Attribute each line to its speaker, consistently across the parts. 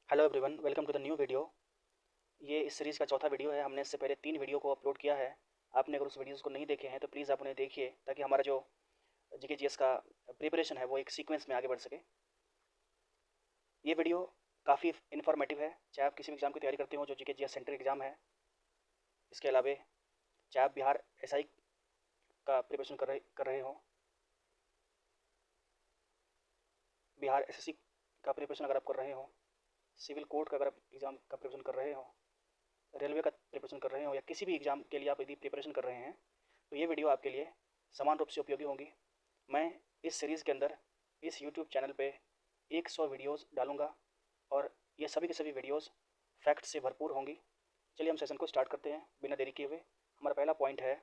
Speaker 1: Hello everyone, welcome to the new video. ये इस series का चौथा वीडियो है। हमने इससे पहले 3 वीडियो को अपलोड किया है। आपने अगर उस वीडियोज़ को नहीं देखे हैं तो प्लीज़ आप उन्हें देखिए, ताकि हमारा जो जीके जीएस का प्रिपरेशन है वो एक सीक्वेंस में आगे बढ़ सके। ये वीडियो काफ़ी इन्फॉर्मेटिव है, चाहे आप किसी भी एग्ज़ाम की तैयारी करते हो जो जीके जीएस सेंट्रल एग्ज़ाम है। इसके अलावा चाहे आप बिहार एसआई का प्रिपरेशन कर रहे हो, बिहार एसएससी का प्रिपरेशन अगर आप कर रहे हो, सिविल कोर्ट का अगर आप एग्ज़ाम का प्रिपरेशन कर रहे हो, रेलवे का प्रिपरेशन कर रहे हो, या किसी भी एग्ज़ाम के लिए आप यदि प्रिपरेशन कर रहे हैं तो ये वीडियो आपके लिए समान रूप से उपयोगी होंगी। मैं इस सीरीज़ के अंदर इस यूट्यूब चैनल पे 100 वीडियोस डालूंगा और ये सभी के सभी वीडियोस फैक्ट से भरपूर होंगी। चलिए हम सेशन को स्टार्ट करते हैं बिना देरी किए हुए। हमारा पहला पॉइंट है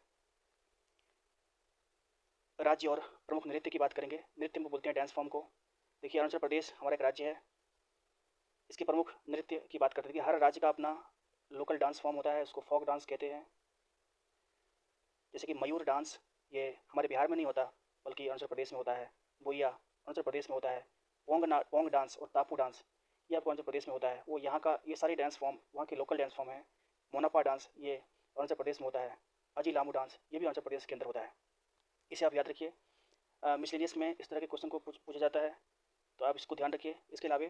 Speaker 1: राज्य और प्रमुख नृत्य की बात करेंगे। नृत्य में बोलते हैं डांस फॉर्म को। देखिए, अरुणाचल प्रदेश हमारा एक राज्य है। इसके प्रमुख नृत्य की बात करते हैं कि हर राज्य का अपना लोकल डांस फॉर्म होता है, उसको फोक डांस कहते हैं। जैसे कि मयूर डांस, ये हमारे बिहार में नहीं होता बल्कि अरुणाचल प्रदेश में होता है। बोइया अरुणाचल प्रदेश में होता है। पोंग डांस और तापू डांस ये आपको अरुणाचल प्रदेश में होता है। वो यहाँ का, ये सारी डांस फॉर्म वहाँ के लोकल डांस फॉर्म है। मोनापा डांस ये अरुणाचल प्रदेश में होता है। अजी लामू डांस ये भी अरुणाचल प्रदेश के अंदर होता है। इसे आप याद रखिए। मिसलेनियस में इस तरह के क्वेश्चन को पूछा जाता है, तो आप इसको ध्यान रखिए। इसके अलावा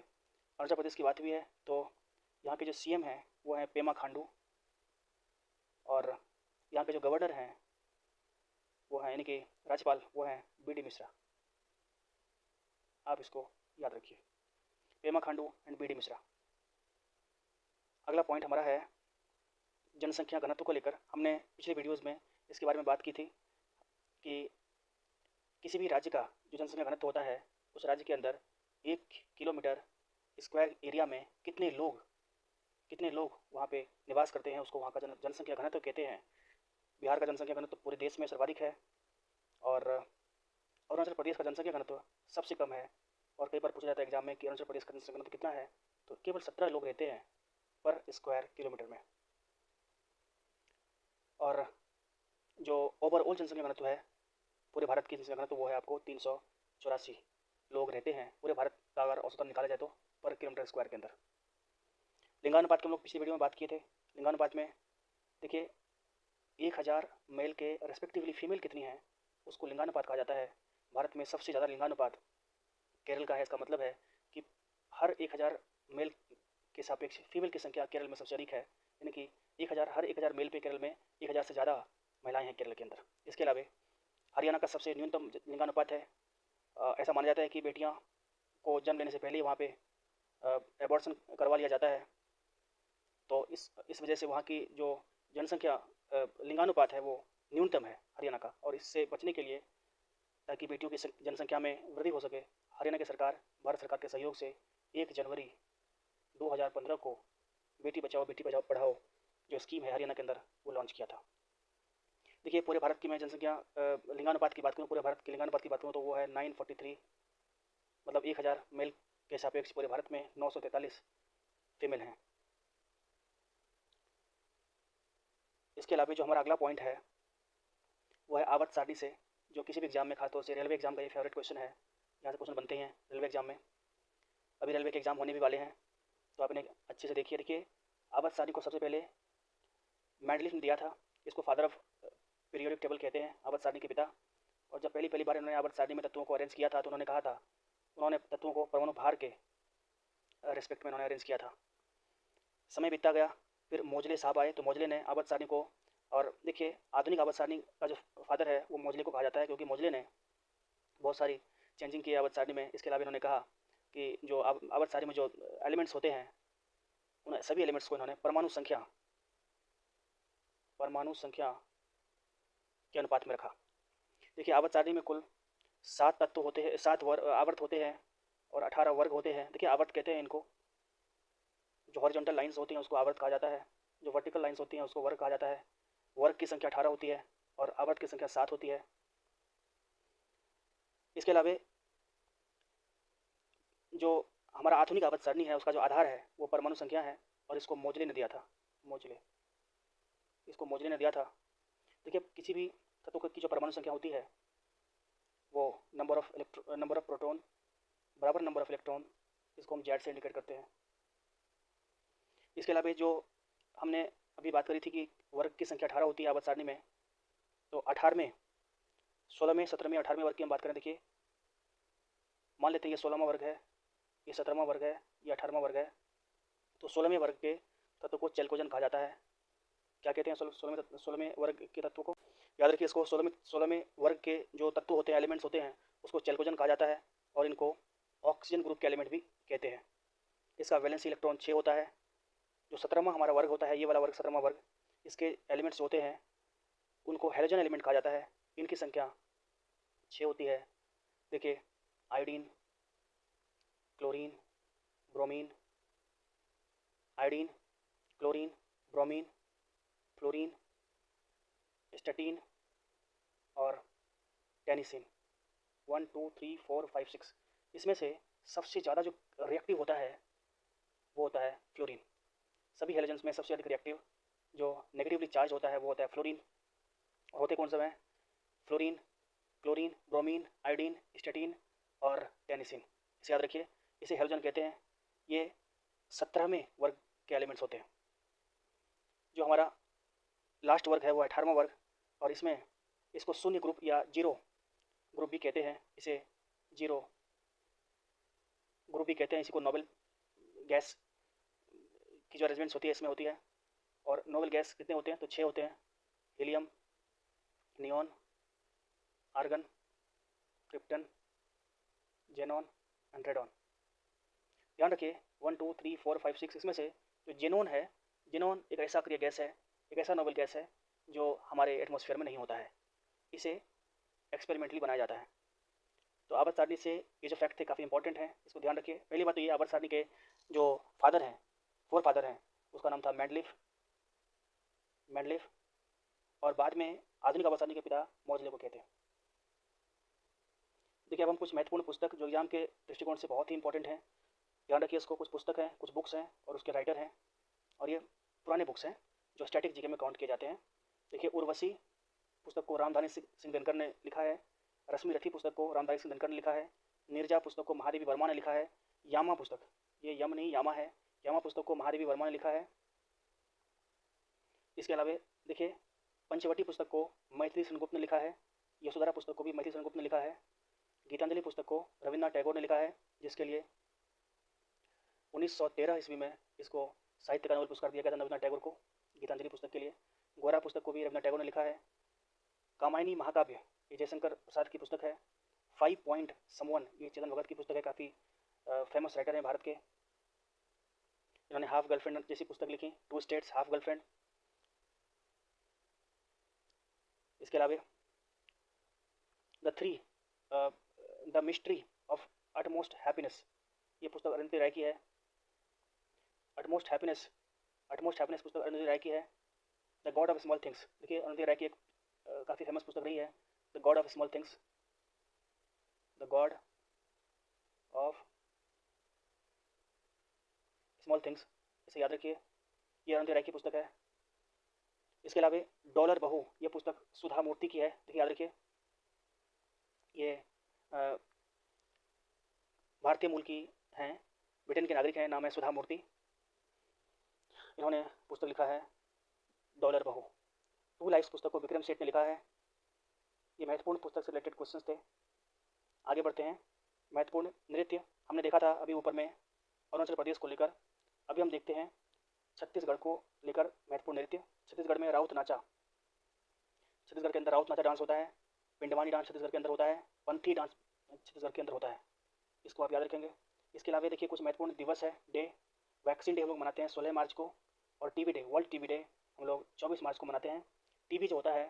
Speaker 1: अरुणाचल प्रदेश की बात भी है तो यहाँ के जो सीएम हैं वो हैं पेमा खांडू, और यहाँ के जो गवर्नर हैं वो हैं, यानी कि राज्यपाल, वो हैं बीडी मिश्रा। आप इसको याद रखिए, पेमा खांडू एंड बीडी मिश्रा। अगला पॉइंट हमारा है जनसंख्या घनत्व को लेकर। हमने पिछले वीडियोज़ में इसके बारे में बात की थी कि किसी भी राज्य का जो जनसंख्या घनत्व होता है, उस राज्य के अंदर 1 किलोमीटर स्क्वायर एरिया में कितने लोग वहाँ पे निवास करते हैं, उसको वहाँ का जनसंख्या घनत्व कहते हैं। बिहार का जनसंख्या घनत्व पूरे देश में सर्वाधिक है, और अरुणाचल प्रदेश का जनसंख्या घनत्व सबसे कम है। और कई बार पूछा जाता है एग्जाम में कि अरुणाचल प्रदेश का जनसंख्या घनत्व कितना है, तो केवल 17 लोग रहते हैं पर स्क्वायर किलोमीटर में। और जो ओवरऑल जनसंख्या घनत्व है, पूरे भारत की जनसंख्या घनत्व, वो है आपको 384 लोग रहते हैं पूरे भारत का, अगर औसतन निकाला जाए तो, पर किलोमीटर स्क्वायर के अंदर। लिंगानुपात की हम लोग पिछली वीडियो में बात किए थे। लिंगानुपात में देखिए, 1000 मेल के रेस्पेक्टिवली फीमेल कितनी है, उसको लिंगानुपात कहा जाता है। भारत में सबसे ज़्यादा लिंगानुपात केरल का है। इसका मतलब है कि हर 1000 मेल के सापेक्ष फीमेल की संख्या केरल में सबसे अधिक है, यानी कि 1000 हर 1000 मेल पे केरल में 1000 से ज़्यादा महिलाएं हैं केरल के अंदर। इसके अलावा हरियाणा का सबसे न्यूनतम लिंगानुपात है। ऐसा माना जाता है कि बेटियां को जन्म लेने से पहले ही वहाँ पे एबॉर्शन करवा लिया जाता है। तो इस वजह से वहाँ की जो जनसंख्या लिंगानुपात है वो न्यूनतम है हरियाणा का। और इससे बचने के लिए, ताकि बेटियों की जनसंख्या में वृद्धि हो सके, हरियाणा की सरकार भारत सरकार के सहयोग से 1 जनवरी 2015 को बेटी बचाओ बेटी पढ़ाओ जो स्कीम है हरियाणा के अंदर, वो लॉन्च किया था। देखिए, पूरे भारत की मैं जनसंख्या लिंगानुपात की बात करूँ, पूरे भारत के लिंगानुपात की बात करूँ तो वो है 943, मतलब 1000 मेल के सापेक्ष पूरे भारत में 943 फीमेल हैं। इसके अलावा जो हमारा अगला पॉइंट है वो है आवर्त सारणी से, जो किसी भी एग्जाम में, खासतौर से रेलवे एग्जाम का ये फेवरेट क्वेश्चन है। यहाँ से क्वेश्चन बनते हैं रेलवे एग्जाम में। अभी रेलवे के एग्जाम होने भी वाले हैं, तो आप इन्हें अच्छे से देखिए। देखिए, आवर्त सारणी को सबसे पहले मेंडलिफ ने दिया था। इसको फादर ऑफ पीरियोडिक टेबल कहते हैं, आवर्त सारणी के पिता। और जब पहली बार उन्होंने आवर्त सारणी में तत्वों को अरेंज किया था तो उन्होंने कहा था, उन्होंने तत्वों को परमाणु भार के रिस्पेक्ट में उन्होंने अरेंज किया था। समय बीतता गया, फिर मोजले साहब आए तो मोजले ने आवर्त सारणी को, और देखिए आधुनिक आवर्त सारणी का जो फादर है वो मोजले को कहा जाता है, क्योंकि मोजले ने बहुत सारी चेंजिंग की आवर्त सारणी में। इसके अलावा इन्होंने कहा कि जो आवर्त सारणी में जो एलिमेंट्स होते हैं, उन सभी एलिमेंट्स को इन्होंने परमाणु संख्या के अनुपात में रखा। देखिए, आवर्त सारणी में कुल 7 तत्व होते हैं, 7 आवर्त होते हैं और 18 वर्ग होते हैं। देखिए, आवर्त कहते हैं इनको। जो हॉरिजॉन्टल लाइंस होती हैं उसको आवर्त कहा जाता है, जो वर्टिकल लाइंस होती हैं उसको वर्ग कहा जाता है। वर्ग की संख्या 18 होती है और आवर्त की संख्या 7 होती है। इसके अलावा जो हमारा आधुनिक आवर्त सारणी है उसका जो आधार है वो परमाणु संख्या है, और इसको मोजले ने दिया था। इसको मोजले ने दिया था। देखिए, किसी भी तत्व की जो परमाणु संख्या होती है वो नंबर ऑफ प्रोटॉन बराबर नंबर ऑफ इलेक्ट्रॉन, इसको हम जेड से इंडिकेट करते हैं। इसके अलावा जो हमने अभी बात करी थी कि वर्ग की संख्या 18 होती है आवर्त सारणी में, तो 18वें, 16वें, 17वें, 18वें वर्ग की हम बात करें। देखिए मान लेते हैं ये 16वां वर्ग है, ये 17वां वर्ग है, ये 18वां वर्ग है। तो 16वें वर्ग के तत्व को चैल्कोजन कहा जाता है। क्या कहते हैं 16वें वर्ग के तत्व को? याद रखिए इसको, 16वें वर्ग के जो तत्व होते हैं, एलिमेंट्स होते हैं, उसको चैल्कोजन कहा जाता है और इनको ऑक्सीजन ग्रुप के एलिमेंट भी कहते हैं। इसका वैलेंसी इलेक्ट्रॉन 6 होता है। जो 17वां हमारा वर्ग होता है, ये वाला वर्ग 17वां वर्ग, इसके एलिमेंट्स होते हैं उनको हेलोजन एलिमेंट कहा जाता है। इनकी संख्या 6 होती है। देखिए iodine, chlorine, bromine, iodine, chlorine, bromine, fluorine, statin और टेनिसिन। 1 2 3 4 5 6। इसमें से सबसे ज़्यादा जो रिएक्टिव होता है वो होता है फ्लोरीन। सभी हेलोजेंस में सबसे अधिक रिएक्टिव जो नेगेटिवली चार्ज होता है वो होता है फ्लोरीन। होते कौन सब हैं? Fluorine, chlorine, bromine, iodine, statin और टेनिसिन। इसे याद रखिए, इसे हेलोजन कहते हैं। ये 17वें वर्ग के एलिमेंट्स होते हैं। जो हमारा लास्ट वर्ग है वो 18वां वर्ग, और इसमें इसको शून्य ग्रुप या जीरो ग्रुप भी कहते हैं। इसे जीरो ग्रुप भी कहते हैं। इसी को नोबेल गैस की जो अरेंजमेंट्स होती है इसमें होती है। और नोबेल गैस कितने होते हैं? तो 6 होते हैं। Helium, neon, argon, krypton, xenon and radon. ध्यान रखिए 1 2 3 4 5 6। इसमें से जो जेनॉन है, जेनॉन एक ऐसा अक्रिय गैस है, एक ऐसा नोबेल गैस है जो हमारे एटमॉस्फेयर में नहीं होता है। इसे एक्सपेरिमेंटली बनाया जाता है। तो आवर्त सारणी से ये जो फैक्ट थे काफ़ी इंपॉर्टेंट है, इसको ध्यान रखिए। पहली बात तो ये, आवर्त सारणी के जो फादर हैं, फोर फादर हैं, उसका नाम था मेंडलीफ, और बाद में आधुनिक आवर्त सारणी के पिता मोजले को कहते हैं। देखिए अब हम कुछ महत्वपूर्ण पुस्तक जो एग्जाम के दृष्टिकोण से बहुत ही इंपॉर्टेंट हैं, ध्यान रखिए इसको। कुछ पुस्तक हैं, कुछ बुक्स हैं और उसके राइटर हैं, और ये पुराने बुक्स हैं जो स्टैटिक जीके में काउंट किए जाते हैं। देखिए उर्वशी पुस्तक को रामधारी सिंह दिनकर ने लिखा है। रश्मि रथी पुस्तक को रामधारी सिंह दिनकर ने लिखा है। नीरजा पुस्तक को महादेवी वर्मा ने लिखा है। यामा पुस्तक, ये यम नहीं यामा है, यामा पुस्तक को महादेवी वर्मा ने लिखा है। इसके अलावा देखिए पंचवटी पुस्तक को मैथिली सेनगुप्त ने लिखा है। यशोधरा पुस्तक को भी मैथिली सेनगुप्त ने लिखा है। गीतांजलि पुस्तक को रविन्द्रनाथ टैगोर ने लिखा है, जिसके लिए 1913 ईस्वी में इसको साहित्य का नोबेल पुरस्कार दिया गया था रविन्द्रनाथ टैगोर को, गीतांजलि पुस्तक के लिए। गोरा पुस्तक को भी रविन्द्रनाथ टैगोर ने लिखा है। कामायनी महाकाव्य ये जयशंकर प्रसाद की पुस्तक है। 5 पॉइंट समवन ये चेतन भगत की पुस्तक है, काफ़ी फेमस राइटर हैं भारत के। इन्होंने हाफ गर्लफ्रेंड जैसी पुस्तक लिखी, 2 स्टेट्स हाफ गर्लफ्रेंड। इसके अलावा the mystery of utmost happiness ये पुस्तक अरुंधति राय की है। अटमोस्ट हैप्पीनेस पुस्तक अरुंधति राय की है। The God of small things, देखिए अरुंधति राय की एक काफ़ी फेमस पुस्तक रही है, the God of small things, the God of small things, इसे याद रखिए, ये अरुंधति राय की पुस्तक है। इसके अलावा डॉलर बहू ये पुस्तक सुधा मूर्ति की है, देखिए याद रखिए, ये भारतीय मूल की हैं, ब्रिटेन के नागरिक हैं, नाम है सुधा मूर्ति। इन्होंने पुस्तक लिखा है डॉलर बहू। 2 लाइफ्स पुस्तक को विक्रम सेठ ने लिखा है। ये महत्वपूर्ण पुस्तक से रिलेटेड क्वेश्चंस थे। आगे बढ़ते हैं। महत्वपूर्ण नृत्य हमने देखा था अभी ऊपर में अरुणाचल प्रदेश को लेकर। अभी हम देखते हैं छत्तीसगढ़ को लेकर महत्वपूर्ण नृत्य। छत्तीसगढ़ में राउत नाचा, छत्तीसगढ़ के अंदर राउत नाचा डांस होता है। पिंडवानी डांस छत्तीसगढ़ के अंदर होता है। पंथी डांस छत्तीसगढ़ के अंदर होता है, इसको आप याद रखेंगे। इसके अलावा देखिए कुछ महत्वपूर्ण दिवस है, डे। वैक्सीन डे हम लोग मनाते हैं 16 मार्च को, और TB day, world TB day हम लोग 24 मार्च को मनाते हैं। टीबी जो होता है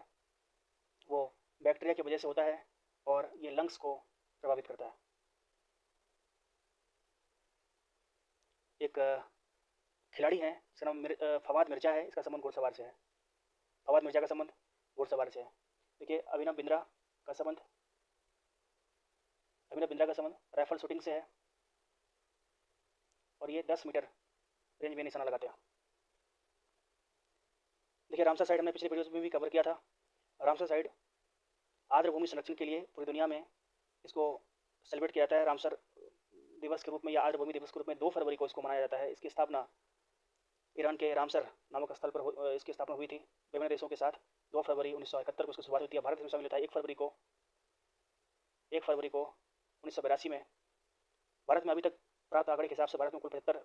Speaker 1: वो बैक्टीरिया की वजह से होता है और ये लंग्स को प्रभावित करता है। एक खिलाड़ी है जिसका नाम फवाद मिर्जा है, इसका संबंध घुड़सवार से है। फवाद मिर्जा का संबंध घुड़सवार से है। देखिए अभिनव बिंद्रा का संबंध राइफल शूटिंग से है, और ये 10 मीटर रेंज में निशाना लगाते हैं। देखिए रामसर साइड हमने पिछले वीडियोस में भी कवर किया था। रामसर साइड आर्द्र भूमि संरक्षण के लिए पूरी दुनिया में इसको सेलिब्रेट किया जाता है रामसर दिवस के रूप में, या आर्द्र भूमि दिवस के रूप में 2 फरवरी को इसको मनाया जाता है। इसकी स्थापना ईरान के रामसर नामक स्थल पर इसकी स्थापना हुई थी विभिन्न देशों के साथ। 2 फरवरी 1971 को इसकी शुरुआत हुई थी। भारत इसमें शामिल होता है 1 फरवरी को 1982 में। भारत में अभी तक प्राप्त आंकड़े के हिसाब से भारत में कुल 75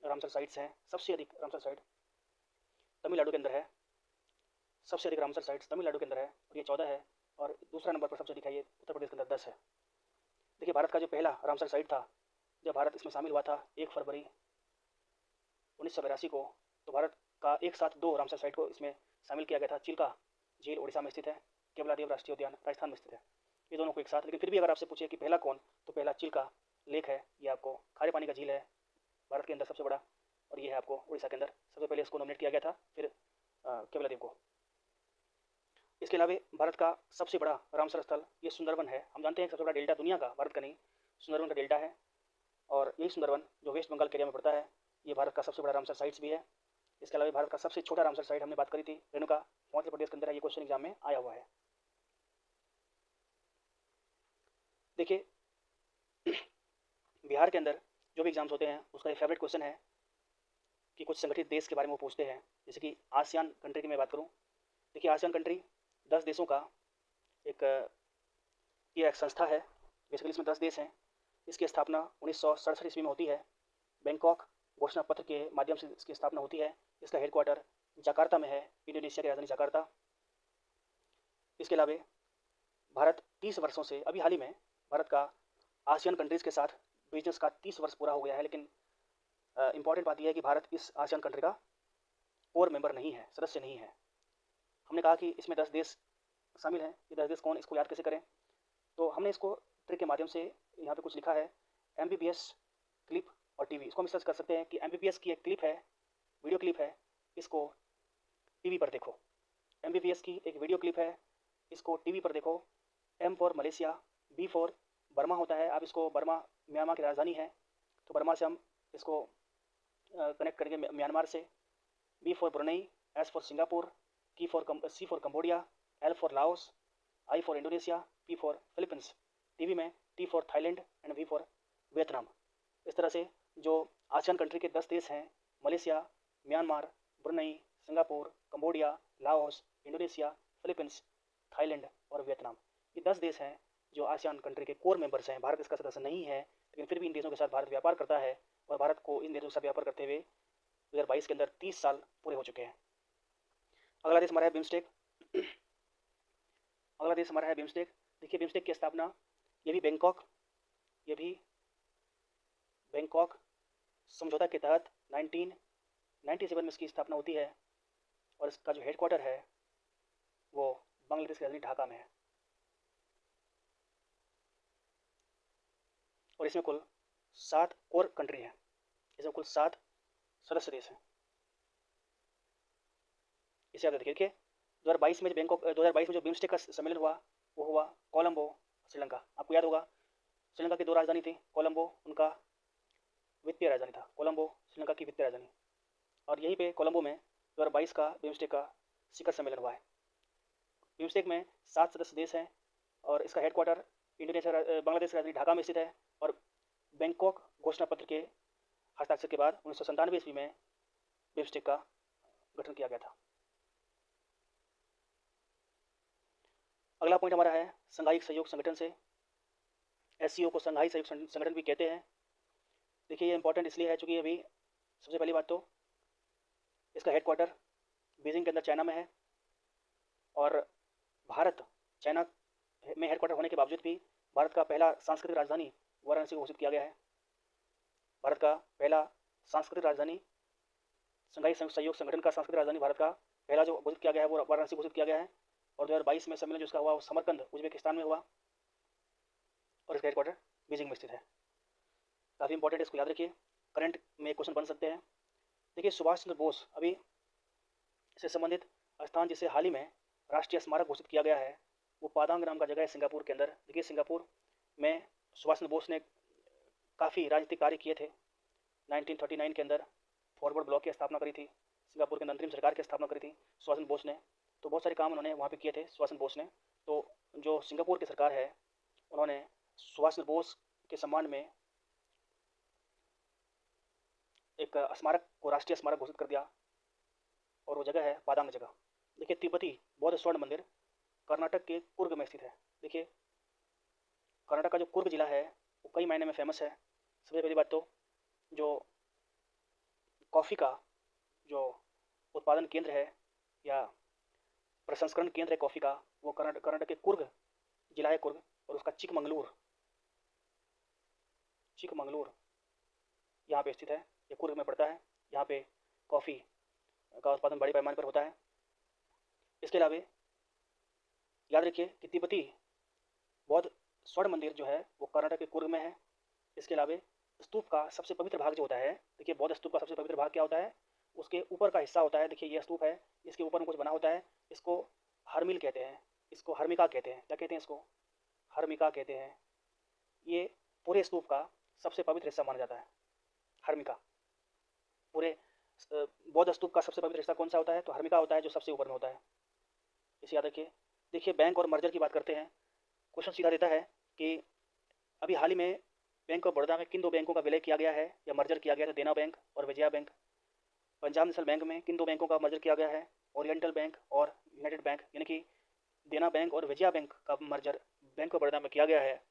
Speaker 1: रामसर साइट्स हैं। सबसे अधिक रामसर साइट तमिलनाडु के अंदर है। सबसे अधिक रामसर साइट्स तमिलनाडु के अंदर है और ये 14 है। और दूसरा नंबर पर सबसे अधिक है ये उत्तर प्रदेश के अंदर 10 है। देखिए भारत का जो पहला रामसर साइट था, जब भारत इसमें शामिल हुआ था 1 फरवरी 1982 को, तो भारत का एक साथ 2 रामसर साइट को इसमें शामिल किया गया था। चिल्का झील उड़ीसा में स्थित है, केवलादेव राष्ट्रीय उद्यान राजस्थान में स्थित है। ये दोनों को एक साथ, लेकिन फिर भी अगर आपसे पूछे कि पहला कौन, तो पहला चिल्का लेक है। ये आपको खारे पानी का झील है, भारत के अंदर सबसे बड़ा, और ये है आपको उड़ीसा के अंदर। सबसे पहले इसको नॉमिनेट किया गया था, फिर केवलादेव को। इसके अलावा भारत का सबसे बड़ा रामसर स्थल ये सुंदरवन है। हम जानते हैं कि सबसे बड़ा डेल्टा दुनिया का भारत का नहीं, सुंदरवन का डेल्टा है। और यही सुंदरवन जो वेस्ट बंगाल के एरिया में पड़ता है, ये भारत का सबसे बड़ा रामसर साइट्स भी है। इसके अलावा भारत का सबसे छोटा रामसर साइट हमने बात करी थी, रेणुका, हिमाचल प्रदेश के अंदर है। ये क्वेश्चन एग्जाम में आया हुआ है। देखिए बिहार के अंदर जो भी एग्जाम्स होते हैं उसका एक फेवरेट क्वेश्चन है कि कुछ संगठित देश के बारे में वो पूछते हैं। जैसे कि आसियान कंट्री की मैं बात करूँ, देखिए आसियान कंट्री 10 देशों का ये एक संस्था है। बेसिकली इसमें 10 देश हैं। इसकी स्थापना 1967 ईस्वी में होती है। बैंकॉक घोषणा पत्र के माध्यम से इसकी स्थापना होती है। इसका हेडक्वार्टर जकार्ता में है, इंडोनेशिया की राजधानी जकार्ता। इसके अलावा भारत 30 वर्षों से, अभी हाल ही में भारत का आसियान कंट्रीज़ के साथ बिजनेस का 30 वर्ष पूरा हो गया है। लेकिन इंपॉर्टेंट बात यह है कि भारत इस आसियान कंट्री का कोर मेंबर नहीं है, सदस्य नहीं है। हमने कहा कि इसमें 10 देश शामिल हैं। ये 10 देश कौन, इसको याद कैसे करें? तो हमने इसको ट्रिक के माध्यम से यहाँ पे कुछ लिखा है, MBBS क्लिप और टीवी। इसको हम सर्च कर सकते हैं कि MBBS की एक क्लिप है, वीडियो क्लिप है, इसको टीवी पर देखो। MBBS की एक वीडियो क्लिप है, इसको टीवी पर देखो। M for Malaysia, B for Burma होता है। आप इसको बर्मा म्यांमार की राजधानी है, तो बर्मा से हम इसको कनेक्ट करेंगे म्यांमार से। B for Brunei, S for Singapore, C for Cambodia, L for Laos, I for Indonesia, P for Philippines. TV में T for Thailand and V for Vietnam. इस तरह से जो आसियान कंट्री के 10 देश हैं, Malaysia, Myanmar, Brunei, Singapore, Cambodia, Laos, Indonesia, Philippines, Thailand और Vietnam, ये 10 देश हैं जो आसियान कंट्री के कोर मेंबर्स हैं। भारत इसका सदस्य नहीं है, लेकिन फिर भी इन देशों के साथ भारत व्यापार करता है और भारत को इन देशों के साथ व्यापार करते हुए 2022 के अंदर 30 साल पूरे हो चुके हैं। अगला देश हमारा है बिम्स्टेक। अगला देश हमारा है बिम्स्टेक। देखिए बिम्स्टेक की स्थापना ये भी बैंकॉक समझौता के तहत 1997 में इसकी स्थापना होती है और इसका जो हेडक्वार्टर है वो बांग्लादेश की राजधानी ढाका में है। और इसमें कुल 7 कोर कंट्री हैं, इसमें कुल 7 सदस्य देश हैं। इसे आप देखिए 2022 में जो बिम्स्टेक का सम्मेलन हुआ वो हुआ कोलंबो, श्रीलंका। आपको याद होगा श्रीलंका की 2 राजधानी थी, कोलंबो उनका वित्तीय राजधानी था, कोलंबो श्रीलंका की वित्तीय राजधानी। और यहीं पे कोलंबो में 2022 का बिम्स्टेक का शिखर सम्मेलन हुआ है। बिम्स्टेक में 7 सदस्य देश हैं और इसका हेडक्वार्टर बांग्लादेश की राजधानी ढाका में स्थित है। और बैंकॉक घोषणा पत्र के हस्ताक्षर के बाद 1997 ईस्वी में बिम्स्टेक का गठन किया गया था। अगला पॉइंट हमारा है संघाई सहयोग संगठन से। SCO को संघाई सहयोग संगठन भी कहते हैं। देखिए ये इंपॉर्टेंट इसलिए है क्योंकि अभी सबसे पहली बात तो इसका हेडक्वार्टर बीजिंग के अंदर चाइना में है और भारत चाइना में हेडक्वार्टर होने के बावजूद भी भारत का पहला सांस्कृतिक राजधानी वाराणसी को घोषित किया गया है। भारत का पहला सांस्कृतिक राजधानी, संघाई सहयोग संगठन का सांस्कृतिक राजधानी भारत का पहला जो घोषित किया गया है वो वाराणसी घोषित किया गया है। और 2022 में सम्मेलन जिसका हुआ वो समरकंद उज्बेकिस्तान में हुआ और इसका हेडक्वार्टर बीजिंग में स्थित है। काफ़ी इंपॉर्टेंट है, इसको याद रखिए, करंट में क्वेश्चन बन सकते हैं। देखिए सुभाष चंद्र बोस, अभी इससे संबंधित स्थान जिसे हाल ही में राष्ट्रीय स्मारक घोषित किया गया है वो पादांग नाम का जगह है सिंगापुर के अंदर। देखिए सिंगापुर में सुभाष चंद्र बोस ने काफ़ी राजनीतिक कार्य किए थे। 1939 के अंदर फॉरवर्ड ब्लॉक की स्थापना करी थी, सिंगापुर के अंदर अंतरिम सरकार की स्थापना करी थी सुभाष चंद्र बोस ने। तो बहुत सारे काम उन्होंने वहाँ पे किए थे सुभाष चंद्र बोस ने। तो जो सिंगापुर की सरकार है उन्होंने सुभाष चंद्र बोस के सम्मान में एक एक स्मारक को राष्ट्रीय स्मारक घोषित कर दिया, और वो जगह है पादांग जगह। देखिए तिब्बती बौद्ध स्वर्ण मंदिर कर्नाटक के कुर्ग में स्थित है। देखिए कर्नाटक का जो कुर्ग जिला है वो कई मायने में फेमस है। सबसे पहली बात तो जो कॉफ़ी का जो उत्पादन केंद्र है या प्रसंस्करण केंद्र है कॉफ़ी का, वो कर्नाटक के कुर्ग जिला है, कुर्ग, और उसका चिकमंगलूर चिकमंगलूर यहाँ पे स्थित है। ये कुर्ग में पड़ता है। यहाँ पे कॉफ़ी का उत्पादन बड़े पैमाने पर होता है। इसके अलावा याद रखिए कि तिब्बती बौद्ध स्वर्ण मंदिर जो है वो कर्नाटक के कुर्ग में है। इसके अलावा स्तूप का सबसे पवित्र भाग जो होता है, देखिए बौद्ध स्तूप का सबसे पवित्र भाग क्या होता है, उसके ऊपर का हिस्सा होता है। देखिए ये स्तूप है, इसके ऊपर में कुछ बना होता है, इसको हरमिल कहते हैं, इसको हर्मिका कहते हैं। क्या कहते हैं इसको? हर्मिका कहते हैं। ये पूरे स्तूप का सबसे पवित्र हिस्सा माना जाता है, हर्मिका। पूरे बौद्ध स्तूप का सबसे पवित्र हिस्सा कौन सा होता है? तो हर्मिका होता है, जो सबसे ऊपर में होता है। इसे याद रखिए। देखिए बैंक और मर्जर की बात करते हैं। क्वेश्चन सीधा देता है कि अभी हाल ही में बैंक ऑफ बड़ौदा में किन दो बैंकों का विलय किया गया है या मर्जर किया गया है? देना बैंक और Vijaya bank. Punjab national bank में किन दो बैंकों का मर्जर किया गया है? ओरिएंटल बैंक और यूनाइटेड बैंक। यानी कि देना बैंक और विजया बैंक का मर्जर बैंक ऑफ बड़ौदा में किया गया है।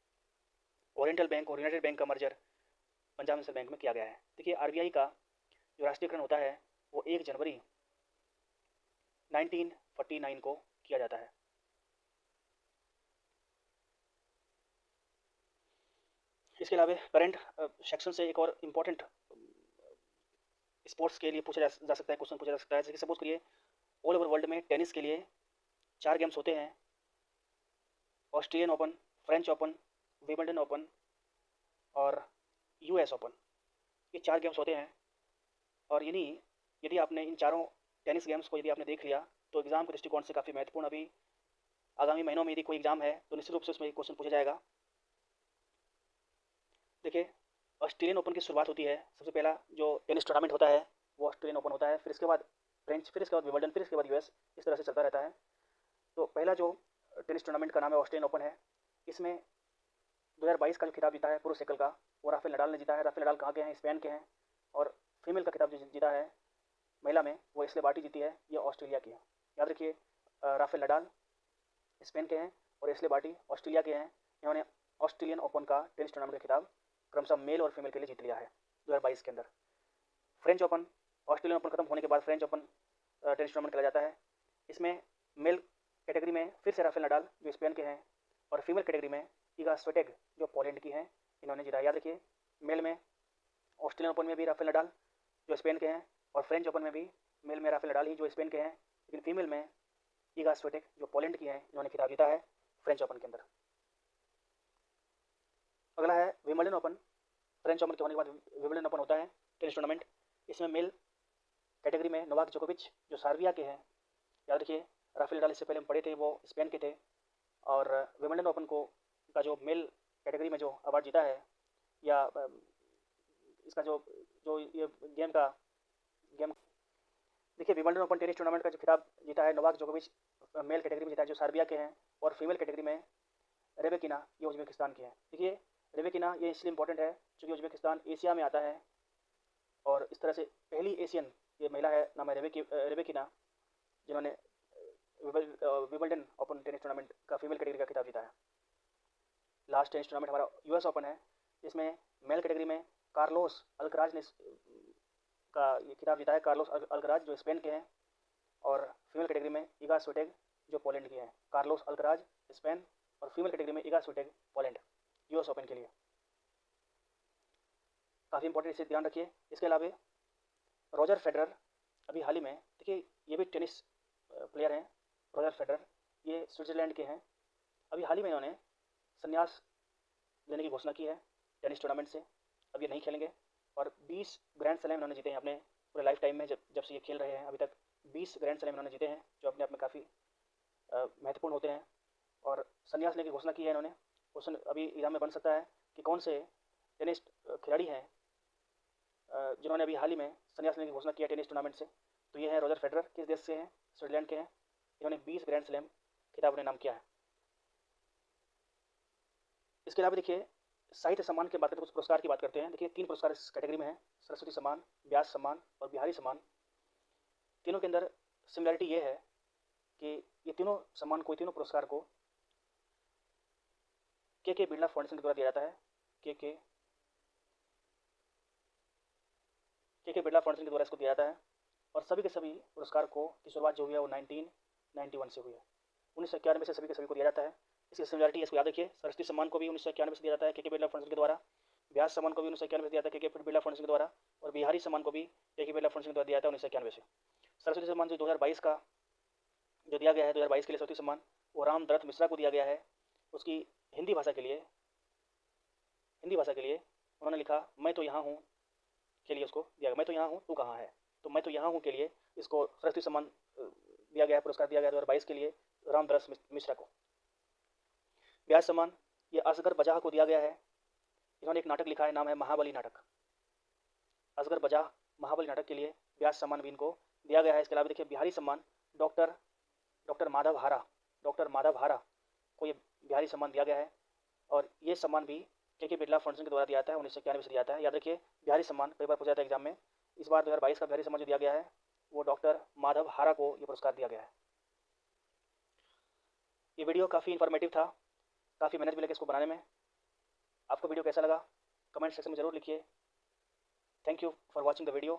Speaker 1: ओरिएंटल बैंक और यूनाइटेड बैंक का मर्जर पंजाब नेशनल बैंक में किया गया है। देखिए आरबीआई का जो राष्ट्रीयकरण होता है वो 1 जनवरी 1949 को किया जाता है। इसके अलावा करंट सेक्शन से एक और इम्पोर्टेंट स्पोर्ट्स के लिए पूछा जा सकता है, क्वेश्चन पूछा जा सकता है। जैसे सपोज करिए ऑल ओवर वर्ल्ड में टेनिस के लिए 4 गेम्स होते हैं, Australian open, French open, Wimbledon open और यूएस ओपन। ये 4 गेम्स होते हैं। और यदि आपने इन चारों टेनिस गेम्स को यदि आपने देख लिया तो एग्ज़ाम के दृष्टिकोण से काफ़ी महत्वपूर्ण, अभी आगामी महीनों में यदि कोई एग्ज़ाम है तो निश्चित रूप से उसमें क्वेश्चन पूछा जाएगा। देखिए ऑस्ट्रेलियन ओपन की शुरुआत होती है, सबसे पहला जो टेनिस टूर्नामेंट होता है वो ऑस्ट्रेलियन ओपन होता है, फिर इसके बाद फ्रेंच, फिर इसके बाद विंबलडन, फिर इसके बाद यूएस, इस तरह से चलता रहता है। तो पहला जो टेनिस टूर्नामेंट का नाम है ऑस्ट्रेलियन ओपन है। इसमें 2022 का जो खिताब जीता है पुरुष एकल का, वो राफेल नडाल ने जीता है। राफेल नडाल कहाँ के हैं? स्पेन के हैं। और फीमेल का खिताब जो जीता है महिला में, वो एशले बार्टी जीती है, ये ऑस्ट्रेलिया की है। याद रखिए राफेल नडाल स्पेन के हैं और एशले बार्टी ऑस्ट्रेलिया के हैं। इन्होंने ऑस्ट्रेलियन ओपन का टेनिस टूर्नामेंट का खिताब क्रमशः मेल और फीमेल के लिए जीत लिया है 2022 के अंदर। फ्रेंच ओपन, ऑस्ट्रेलियन ओपन खत्म होने के बाद फ्रेंच ओपन टेनिस टूर्नामेंट खेला जाता है। इसमें मेल कैटेगरी में फिर से राफेल नडाल जो स्पेन के हैं, और फीमेल कैटेगरी में इगा स्विएटेक जो पोलैंड की हैं, इन्होंने जीता। याद रखिए मेल में ऑस्ट्रेलियन ओपन में भी राफेल नडाल जो स्पेन के हैं, और फ्रेंच ओपन में भी मेल में राफेल नडाल ही जो स्पेन के हैं, लेकिन फीमेल में इगा स्विएटेक जो पोलैंड की हैं, इन्होंने खिताब जीता है फ्रेंच ओपन के अंदर। अगला है विंबलडन ओपन। फ्रेंच ओपन के होने के बाद विंबलडन ओपन होता है टेनिस टूर्नामेंट। इसमें मेल कैटेगरी में नोवाक जोकोविच जो सर्बिया के हैं, याद रखिए राफेल नडाल इससे पहले हम पढ़े थे वो स्पेन के थे, और विंबलडन ओपन को का जो मेल कैटेगरी में जो अवार्ड जीता है, या इसका जो जो ये गेम देखिए विंबलडन ओपन टेनिस टूर्नामेंट का जो खिताब जीता है नोवाक जोकोविच मेल कैटेगरी में जीता है जो सर्बिया के हैं, और फीमेल कैटेगरी में रेबेकिना ये उज्बेकिस्तान की है। देखिए रेबेकिना ये इसलिए इंपॉर्टेंट है क्योंकि उज्बेकिस्तान एशिया में आता है, और इस तरह से पहली एशियन ये महिला है, नाम है रेबेकिना, जिन्होंने विंबलडन ओपन टेनिस टूर्नामेंट का फीमेल कैटेगरी का खिताब जीता है। लास्ट टेनिस टूर्नामेंट हमारा यूएस ओपन है, जिसमें मेल कैटेगरी में कार्लोस अल्कराज ने का ये खिताब जीता है, कार्लोस अल्कराज जो स्पेन के हैं, और फीमेल कैटेगरी में इगा स्विएटेक जो पोलैंड की हैं। कार्लोस अल्कराज स्पेन और फीमेल कैटेगरी में Iga Swiatek Poland, US open के लिए। काफ़ी इंपॉर्टेंट, इसे ध्यान रखिए। इसके अलावा रॉजर फेडरर अभी हाल ही में, देखिए ये भी टेनिस प्लेयर हैं, रॉजर फेडरर ये स्विट्ज़रलैंड के हैं। अभी हाल ही में इन्होंने संन्यास लेने की घोषणा की है टेनिस टूर्नामेंट से, अब ये नहीं खेलेंगे। और 20 ग्रैंड स्लैम इन्होंने जीते हैं अपने पूरे लाइफ टाइम में, जब से ये खेल रहे हैं अभी तक 20 ग्रैंड स्लैम इन्होंने जीते हैं, जो अपने आप में काफ़ी महत्वपूर्ण होते हैं। और संन्यास लेने की घोषणा की है इन्होंने। क्वेश्चन अभी एग्जाम में बन सकता है कि कौन से टेनिस खिलाड़ी हैं जिन्होंने अभी हाल ही में संन्यास लेने की घोषणा किया टेनिस टूर्नामेंट से। तो ये है रॉजर फेडरर, किस देश से हैं? स्विट्जरलैंड के हैं। इन्होंने 20 ग्रैंड स्लैम खिताब ने नाम किया है। इसके अलावा देखिए साहित्य सम्मान की बात करते हैं, कुछ पुरस्कार की बात करते हैं। देखिए 3 पुरस्कार इस कैटेगरी में हैं, सरस्वती सम्मान, व्यास सम्मान और बिहारी सम्मान। तीनों के अंदर सिमिलरिटी ये है कि ये तीनों सम्मान को, तीनों पुरस्कार को के बिरला फाउंडेशन के द्वारा दिया जाता है। के बिरला फाउंडेशन के द्वारा इसको दिया जाता है। और सभी के सभी पुरस्कार को की शुरुआत जो हुई है वो 1991 से हुई है। 1991 से सभी के सभी को दिया जाता है। इसकी सिमिलरिटी इसको याद रखिए। सरस्वती सम्मान को भी 1991 से दिया जाता है के बिरला फाउंडेशन के द्वारा। व्यास सम्मान को भी 1991 से दिया जाता है के बिरला फाउंडेशन के द्वारा। और बिहारी सम्मान को भी के बिरला फाउंडेशन के द्वारा दिया जाता है 1991 से। सरस्वती सम्मान जो 2022 का जो दिया गया है, 2022 के लिए सरस्वती सम्मान, वो राम दत्त मिश्रा को दिया गया है। उसकी हिंदी भाषा के लिए उन्होंने लिखा मैं तो यहाँ हूँ के लिए उसको दिया गया। मैं तो यहाँ हूँ, तू कहाँ है। तो मैं तो यहाँ हूँ के लिए इसको सरस्वती सम्मान दिया गया, पुरस्कार दिया गया 2022 के लिए रामदरस मिश्रा को। व्यास सम्मान ये असगर बजाह को दिया गया है। इन्होंने एक नाटक लिखा है, नाम है महाबली नाटक। असगर बजाह महाबली नाटक के लिए व्यास सम्मान भी इनको दिया गया है। इसके अलावा देखिए बिहारी सम्मान डॉक्टर माधव हारा को ये बिहारी सम्मान दिया गया है। और ये सम्मान भी के बिरला फाउंडेशन के द्वारा दिया जाता है, 1991 से दिया जाता है। याद रखिए बिहारी सम्मान कई बार पूछा जाता है एग्जाम में। इस बार 2022 का बिहारी सम्मान जो दिया गया है वो डॉक्टर माधव हारा को ये पुरस्कार दिया गया है। ये वीडियो काफ़ी इन्फॉर्मेटिव था, काफ़ी मेहनत भी लगी इसको बनाने में। आपको वीडियो कैसा लगा कमेंट सेक्शन में ज़रूर लिखिए। Thank you for watching the video.